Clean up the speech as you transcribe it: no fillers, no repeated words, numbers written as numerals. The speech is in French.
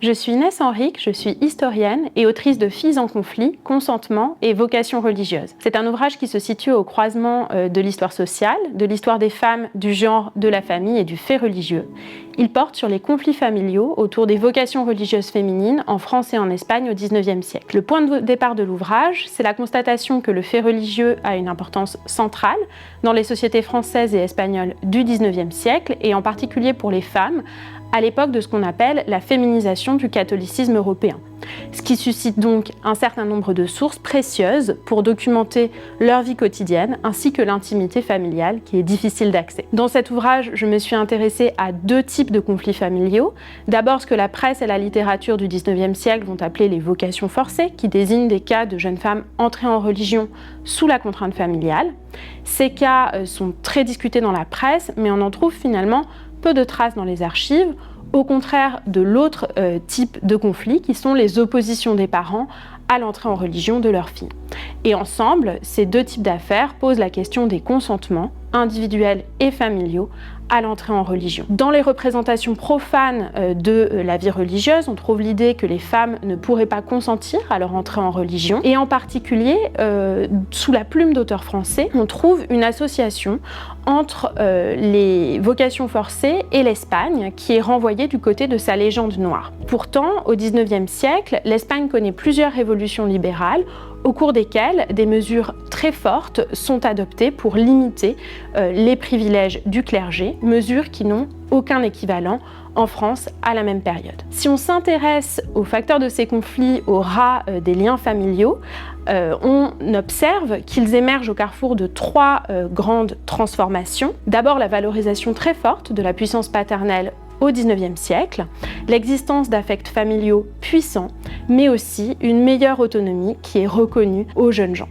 Je suis Inès Henrique, je suis historienne et autrice de Filles en conflit, consentement et vocation religieuse. C'est un ouvrage qui se situe au croisement de l'histoire sociale, de l'histoire des femmes, du genre, de la famille et du fait religieux. Il porte sur les conflits familiaux autour des vocations religieuses féminines en France et en Espagne au XIXe siècle. Le point de départ de l'ouvrage, c'est la constatation que le fait religieux a une importance centrale dans les sociétés françaises et espagnoles du XIXe siècle et en particulier pour les femmes, à l'époque de ce qu'on appelle la féminisation du catholicisme européen. Ce qui suscite donc un certain nombre de sources précieuses pour documenter leur vie quotidienne ainsi que l'intimité familiale qui est difficile d'accès. Dans cet ouvrage, je me suis intéressée à deux types de conflits familiaux. D'abord, ce que la presse et la littérature du XIXe siècle vont appeler les vocations forcées, qui désignent des cas de jeunes femmes entrées en religion sous la contrainte familiale. Ces cas sont très discutés dans la presse, mais on en trouve finalement peu de traces dans les archives, au contraire de l'autre type de conflit qui sont les oppositions des parents à l'entrée en religion de leur fille. Et ensemble, ces deux types d'affaires posent la question des consentements individuels et familiaux à l'entrée en religion. Dans les représentations profanes de la vie religieuse, on trouve l'idée que les femmes ne pourraient pas consentir à leur entrée en religion. Et en particulier, sous la plume d'auteurs français, on trouve une association entre les vocations forcées et l'Espagne, qui est renvoyée du côté de sa légende noire. Pourtant, au XIXe siècle, l'Espagne connaît plusieurs révolutions libérales, au cours desquelles des mesures très fortes sont adoptées pour limiter les privilèges du clergé, mesures qui n'ont aucun équivalent en France à la même période. Si on s'intéresse aux facteurs de ces conflits, au ras des liens familiaux, on observe qu'ils émergent au carrefour de trois grandes transformations. D'abord, la valorisation très forte de la puissance paternelle au XIXe siècle, l'existence d'affects familiaux puissants, mais aussi une meilleure autonomie qui est reconnue aux jeunes gens.